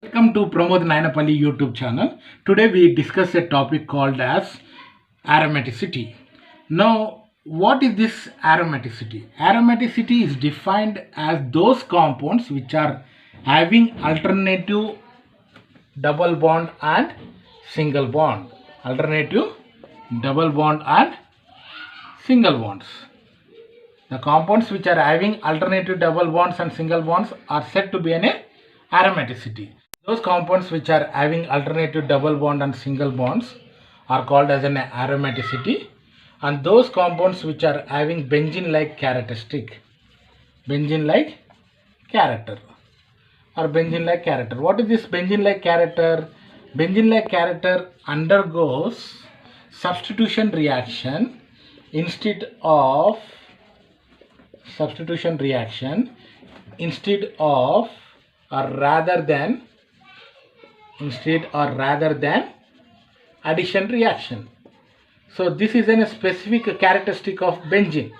Welcome to Pramod Nainapalli YouTube channel. Today we discuss a topic called as aromaticity. Now, what is this aromaticity? Aromaticity is defined as those compounds which are having alternative double bond and single bond. Alternative double bond and single bonds. The compounds which are having alternative double bonds and single bonds are said to be an aromaticity. Those compounds which are having alternative double bond and single bonds are called as an aromaticity, and those compounds which are having benzene-like characteristic, benzene-like character or benzene-like character. What is this benzene-like character? Benzene-like character undergoes substitution reaction instead of substitution reaction instead of or rather than addition reaction. So this is a specific characteristic of benzene.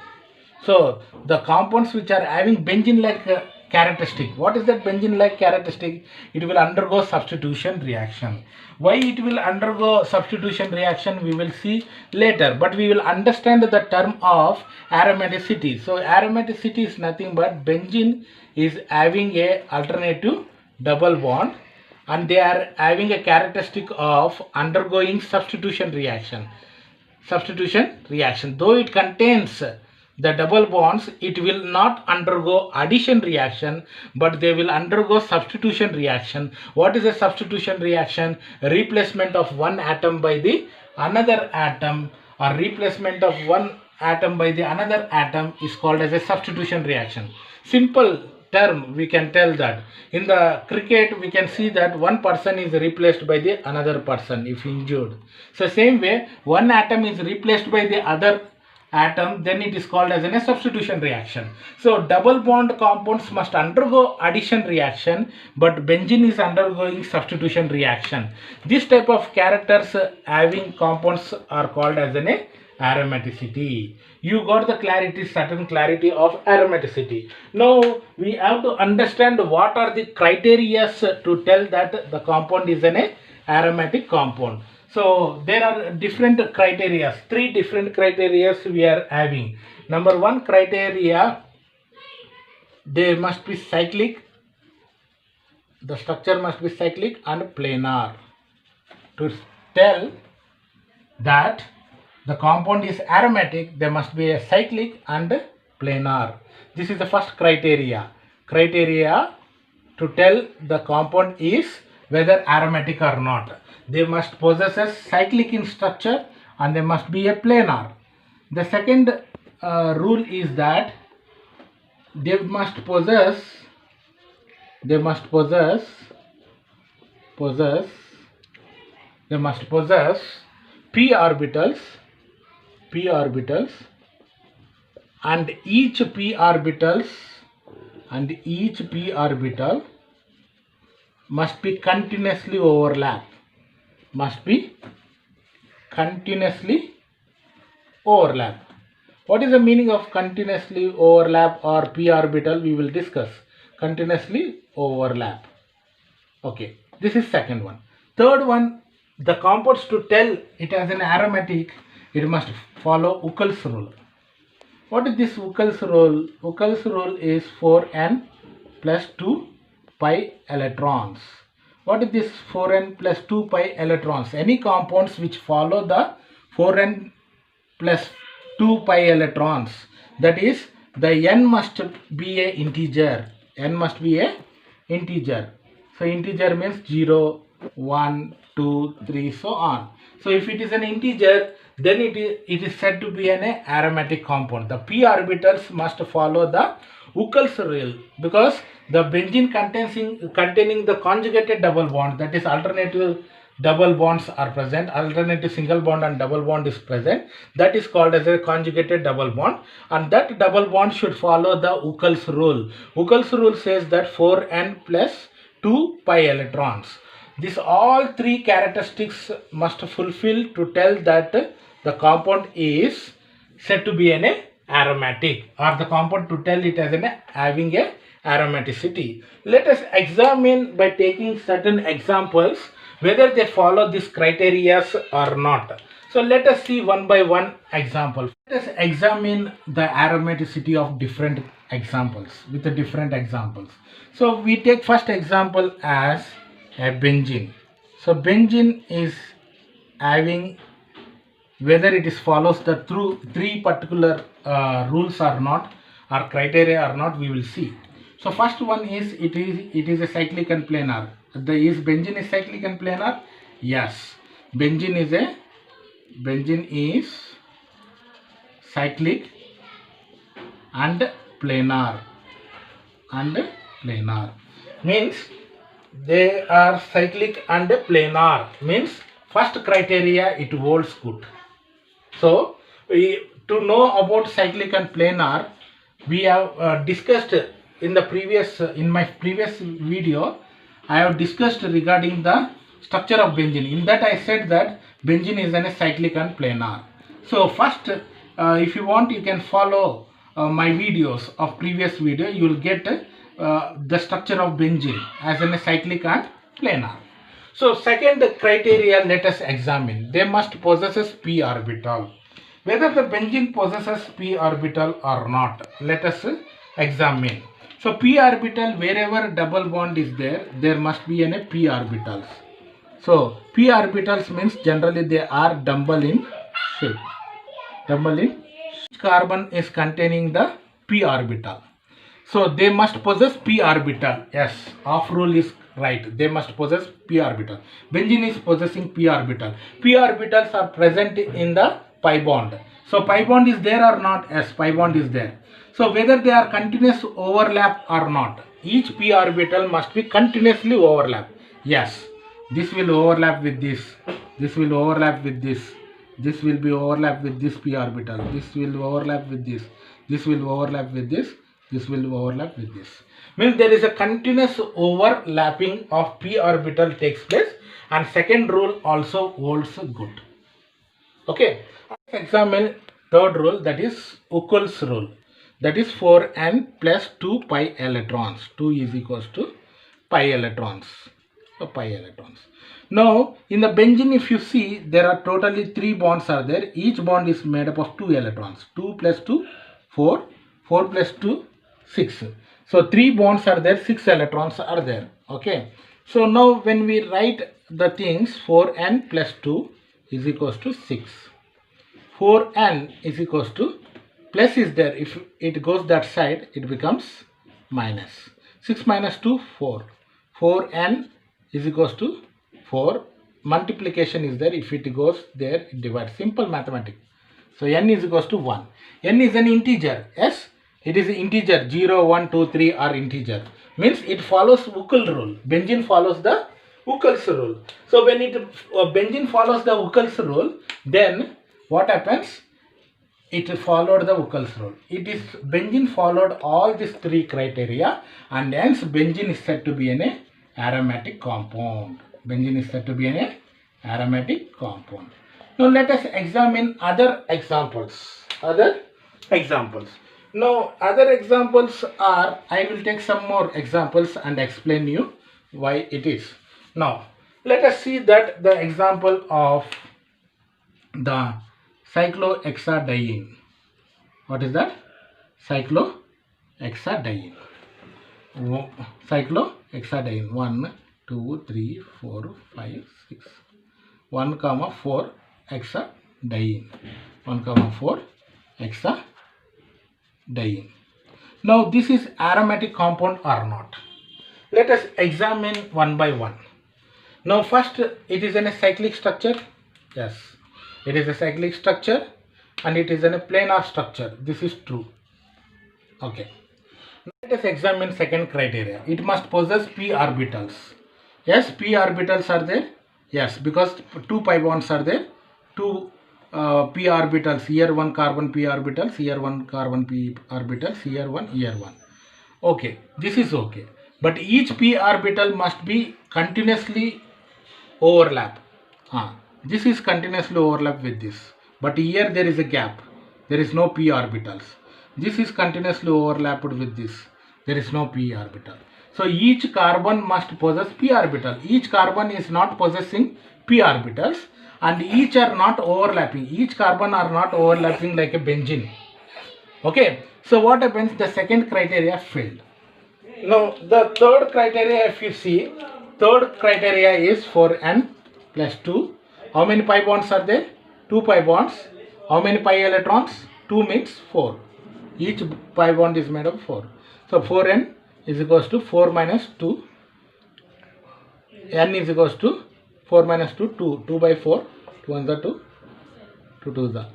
So the compounds which are having benzene like characteristic, what is that benzene like characteristic? It will undergo substitution reaction. Why it will undergo substitution reaction we will see later, but we will understand the term of aromaticity. So aromaticity is nothing but benzene is having a alternative double bond and they are having a characteristic of undergoing substitution reaction. Though it contains the double bonds, it will not undergo addition reaction, but they will undergo substitution reaction. What is a substitution reaction? Replacement of one atom by the another atom, or replacement of one atom by the another atom is called as a substitution reaction. Simple term, we can tell that in the cricket we can see that one person is replaced by the another person if injured. So same way, one atom is replaced by the other atom, then it is called as a substitution reaction. So double bond compounds must undergo addition reaction, but benzene is undergoing substitution reaction. This type of characters having compounds are called as an aromaticity. You got the certain clarity of aromaticity. Now we have to understand what are the criteria to tell that the compound is an aromatic compound. So there are different criteria, three different criteria we are having. Number one criteria, they must be cyclic, the structure must be cyclic and planar. To tell that the compound is aromatic, there must be a cyclic and planar. This is the first criteria. Criteria to tell the compound is whether aromatic or not. They must possess a cyclic in structure and they must be a planar. The second rule is that they must possess p orbitals and each p orbital must be continuously overlap. What is the meaning of continuously overlap or p orbital? We will discuss. Continuously overlap. Okay, this is second one. Third one, the compounds to tell it as an aromatic, it must follow Huckel's rule. What is this Huckel's rule? Huckel's rule is 4n plus 2 pi electrons. What is this 4n plus 2 pi electrons? Any compounds which follow the 4n plus 2 pi electrons, that is the n must be a integer. So integer means 0, 1, 2, 3, so on. So if it is an integer, then it is said to be an aromatic compound. The p orbitals must follow the Huckel's rule, because the benzene containing the conjugated double bond, that is alternative double bonds are present, alternative single bond and double bond is present, that is called as a conjugated double bond, and that double bond should follow the Huckel's rule. Huckel's rule says that 4n plus 2 pi electrons. These all three characteristics must fulfill to tell that the compound is said to be an aromatic, or the compound to tell it as having a aromaticity. Let us examine by taking certain examples whether they follow these criteria or not. So let us see one by one example. Let us examine the aromaticity of different examples with the different examples. So we take first example as a benzene. So benzene is having, whether it is follows the through three particular rules or not, or criteria or not, we will see. So first one is it is a cyclic and planar. Is benzene is cyclic and planar? Yes, benzene is cyclic and planar. Means they are cyclic and planar, means first criteria it holds good. So to know about cyclic and planar, we have discussed in the previous in my previous video. I have discussed regarding the structure of benzene. In that I said that benzene is a cyclic and planar. So first, if you want, you can follow my videos of previous video. You will get the structure of benzene as a cyclic and planar. So second criteria, let us examine. They must possess p orbital. Whether the benzene possesses p orbital or not, let us examine. So p orbital, wherever double bond is there, there must be a p orbitals. So p orbitals means generally they are double in shape. Each carbon is containing the p orbital. So they must possess p orbital. Yes, off rule is right. They must possess p orbital. Benzene is possessing p orbital. P orbitals are present in the pi bond. So pi bond is there or not? Yes, pi bond is there. So whether they are continuous overlap or not, each p orbital must be continuously overlap. Yes, this will overlap with this. This will overlap with this. This will be overlap with this p orbital. This will overlap with this. This will overlap with this. This will overlap with this. Means there is a continuous overlapping of p orbital takes place, and second rule also holds good. Okay. Examine third rule, that is Huckel's rule. That is 4n plus 2 pi electrons. 2 is equals to pi electrons. So pi electrons. Now in the benzene, if you see, there are totally 3 bonds are there. Each bond is made up of 2 electrons. 2 plus 2, 4. 4 plus 2, 6. So 3 bonds are there, 6 electrons are there. Okay. So now when we write the things, 4n plus 2 is equals to 6. 4n is equals to, plus is there, if it goes that side it becomes minus. 6 minus 2, 4. 4n is equals to 4. Multiplication is there, if it goes there it divides. Simple mathematics. So n is equals to 1. N is an integer. Yes, it is an integer. 0, 1, 2, 3 are integer. Means it follows Huckel rule. Benzene follows the Huckel's rule. So when benzene follows the Huckel's rule, then what happens? It followed the Huckel's rule. Benzene followed all these 3 criteria, and hence benzene is said to be an aromatic compound. Benzene is said to be an aromatic compound. Now let us examine other examples. Now other examples are, I will take some more examples and explain you why it is. Now let us see that the example of the cyclohexadiene. What is that? Cyclohexadiene. Cyclohexadiene. 1, 2, 3, 4, 5, 6. 1, 4 hexadiene. 1, 4 hexadiene. Now this is aromatic compound or not? Let us examine one by one. Now first, it is in a cyclic structure. Yes, it is a cyclic structure and it is in a planar structure. This is true. Okay. Let us examine second criteria. It must possess p orbitals. Yes, p orbitals are there. Yes, because 2 pi bonds are there. 2 p orbitals. Here 1 carbon p orbitals. Here 1 carbon p orbitals. Here 1. Here 1. Okay. This is okay. But each p orbital must be continuously overlap. This is continuously overlap with this. But here there is a gap. There is no p orbitals. This is continuously overlapped with this. There is no p orbital. So each carbon must possess p orbital. Each carbon is not possessing p orbitals, and each are not overlapping. Each carbon are not overlapping like a benzene. Okay. So what happens? The second criteria failed. Now the third criteria, if you see, third criteria is for n plus 2. How many pi bonds are there? 2 pi bonds. How many pi electrons? 2 means 4. Each pi bond is made of 4. So 4n is equals to 4 minus 2. N is equals to 4 minus 2, 2. 2 by 4. 2 1 is 2. 2 2 is the.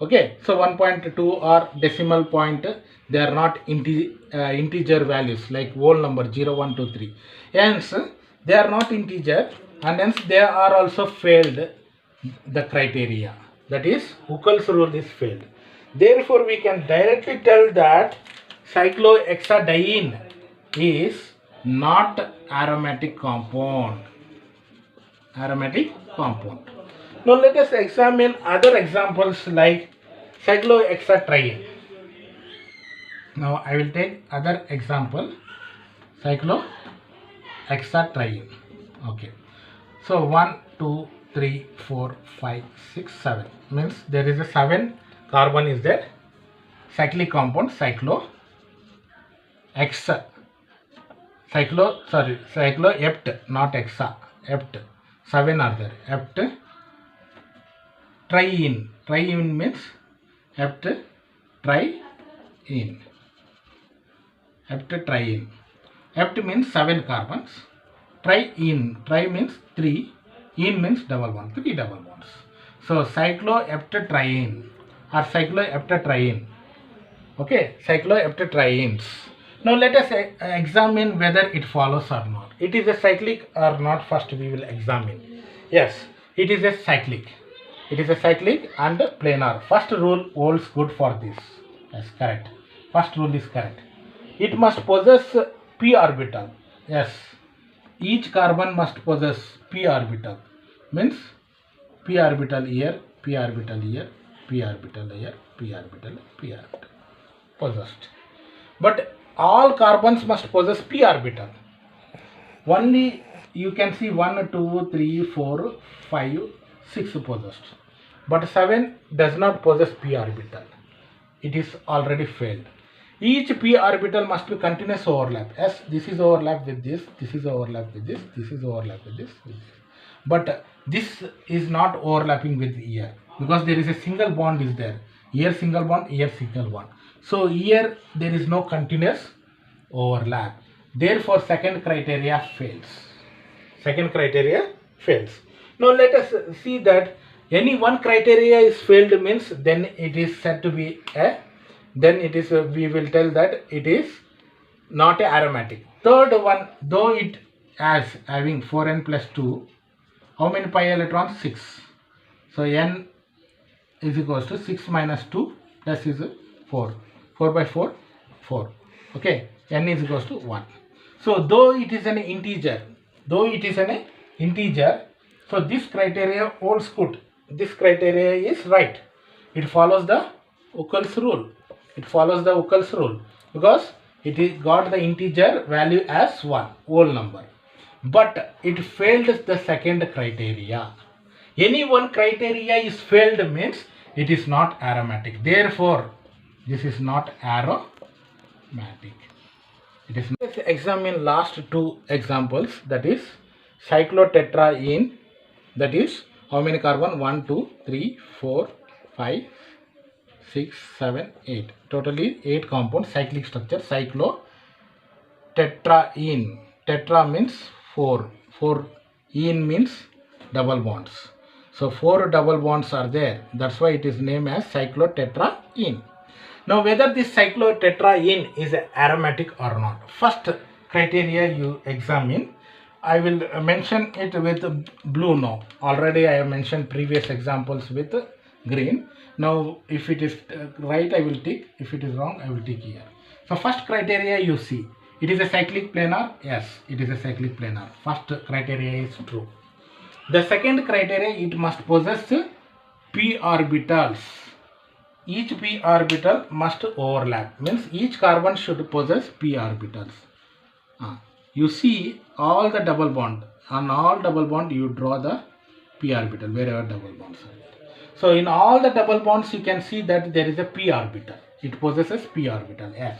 Okay. So 1.2 or decimal point. They are not integer values like whole number 0, 1, 2, 3. Hence, they are not integer, and hence they are also failed the criteria. That is, Huckel's rule is failed. Therefore, we can directly tell that cyclohexadiene is not aromatic compound. Aromatic compound. Now let us examine other examples like cyclohexatriene. Now I will take other example, cyclohexatriene. Okay. So 1, 2, 3, 4, 5, 6, 7 means there is a 7 carbon is there. Cyclic compound cyclohexadiene, not hexa, hept. 7 are there. Heptriene. Triene means heptriene. Heptriene. Hept means 7 carbons. Triene. Tri means 3. Ene means double bond. 3 double bonds. So cycloheptatriene or cycloheptatriene. Okay, cycloheptatrienes. Now let us examine whether it follows or not. It is a cyclic or not. First we will examine. Yes, it is a cyclic. It is a cyclic and planar. First rule holds good for this. Yes, correct. First rule is correct. It must possess p orbital. Yes, each carbon must possess p orbital. Means p orbital here, p orbital here, p orbital here, p orbital, p orbital. Possessed. But all carbons must possess p orbital. Only you can see 1, 2, 3, 4, 5, 6 possessed. But 7 does not possess p orbital. It is already failed. Each p orbital must be continuous overlap. Yes, this is overlap with this, this is overlap with this, this is overlap with this, with this. But this is not overlapping with here because there is a single bond is there. Here single bond, here single bond. So here there is no continuous overlap. Therefore, second criteria fails. Second criteria fails. Now let us see that any one criteria is failed means then it is said to be a, then it is we will tell that it is not a aromatic. Third one, though it has having 4n plus 2, how many pi electrons? 6. So n is equals to 6 minus 2 plus is 4. 4 by 4, 4. Okay, n is equals to 1. So though it is an integer, so this criteria holds good. This criteria is right. It follows the Huckel's rule. It follows the Huckel's rule because it is got the integer value as 1, whole number. But it failed the second criteria. Any one criteria is failed means it is not aromatic. Therefore, this is not aromatic. It is. Let's examine last two examples. That is cyclotetraene. That is how many carbon? 1, 2, 3, 4, 5, 6, 7, 8. Totally 8 compound cyclic structure. Cyclotetraene. Tetra means 4. 4 ene means double bonds. So 4 double bonds are there. That's why it is named as cyclotetraene. Now whether this cyclotetraene is aromatic or not. First criteria you examine. I will mention it with blue now. Already I have mentioned previous examples with green. Now if it is right I will tick. If it is wrong I will tick here. So first criteria you see. It is a cyclic planar. Yes, it is a cyclic planar. First criteria is true. The second criteria, it must possess p orbitals. each p orbital must overlap, means each carbon should possess p orbitals. You see all the double bond, on all double bond you draw the p orbital wherever double bonds are there. So in all the double bonds you can see that there is a p orbital, it possesses p orbital s.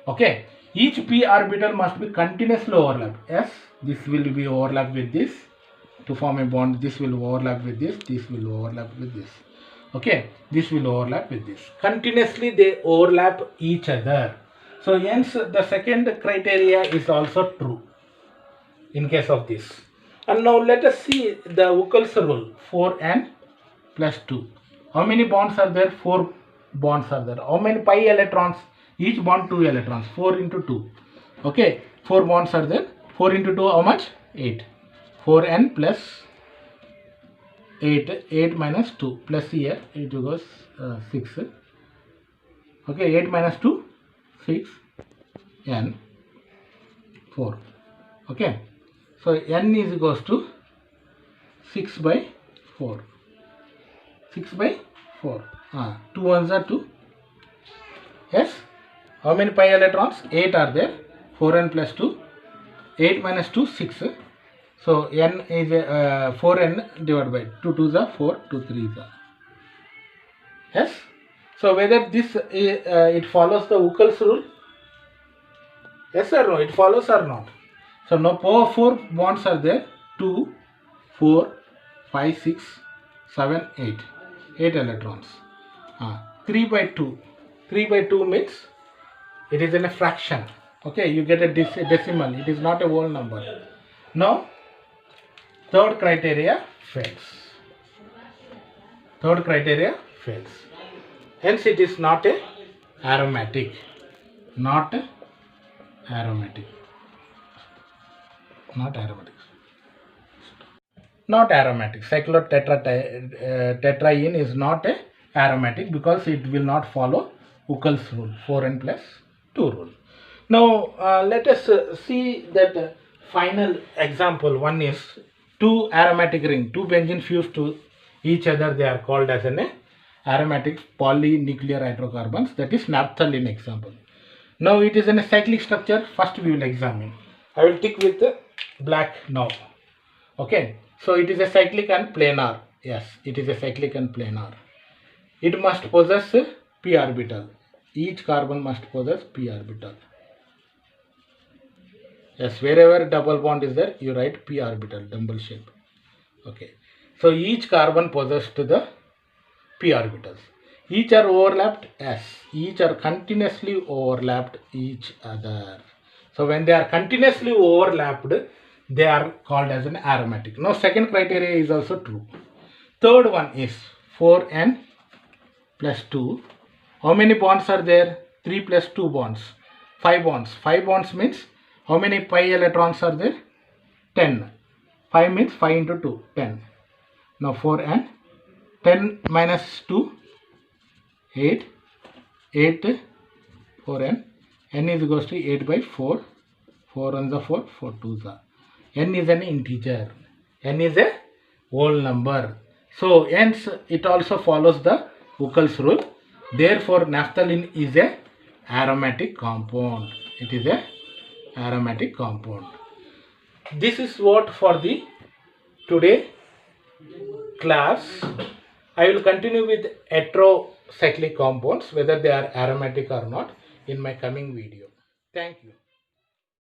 Okay, each p orbital must be continuously overlapped. S, this will be overlapped with this to form a bond, this will overlap with this will overlap with this. Okay, this will overlap with this. Continuously they overlap each other. So hence the second criteria is also true in case of this. And now let us see the Huckel's rule, 4n plus 2. How many bonds are there? 4 bonds are there. How many pi electrons? Each bond 2 electrons, 4 into 2. Okay, 4 bonds are there. 4 into 2, how much? 8. 4n plus 8, 8 minus 2 plus here it goes 6. Okay, 8 minus 2, 6, n 4. Okay, so n is equals to 6 by 4. 6 by 4. 2 ones are 2. Yes. How many pi electrons? 8 are there. 4n plus 2. 8 minus 2, 6. So n is 4n divided by 2 2s are 4, 2 3s are. Yes. So whether this it follows the Huckel's rule? Yes or no? It follows or not? So now 4 bonds are there. 2, 4, 5, 6, 7, 8. 8 electrons. 3 by 2. 3 by 2 means it is in a fraction. Okay, you get a decimal. It is not a whole number. Now, third criteria fails. Third criteria fails. Hence, it is not a aromatic. Not aromatic. Not aromatic. Not aromatic. Cyclotetraene is not a aromatic because it will not follow Huckel's rule, 4n plus 2 rule. Now let us see that final example. One is 2 aromatic ring, 2 benzene fused to each other, they are called as an aromatic polynuclear hydrocarbons, that is naphthalene example. Now it is in a cyclic structure. First we will examine. I will tick with black now. Okay, so it is a cyclic and planar. Yes, it is a cyclic and planar. It must possess p orbital. Each carbon must possess p orbital. Yes, wherever double bond is there, you write p orbital, dumbbell shape. Okay, so each carbon possessed the p orbitals. Each are overlapped. Yes, each are continuously overlapped each other. So when they are continuously overlapped, they are called as an aromatic. Now second criteria is also true. Third one is 4n plus 2. How many bonds are there? 3 plus 2 bonds. 5 bonds. 5 bonds means how many pi electrons are there? 10. 5 means 5 into 2, 10. Now 4n. 10 minus 2, 8. 8, 4n. N is equals to 8 by 4. 4 ones are 4, 4 2s are. N is an integer. N is a whole number. So hence it also follows the Huckel's rule. Therefore naphthalene is a aromatic compound. It is a aromatic compound. This is what for the today class. I will continue with heterocyclic compounds, whether they are aromatic or not, in my coming video. Thank you.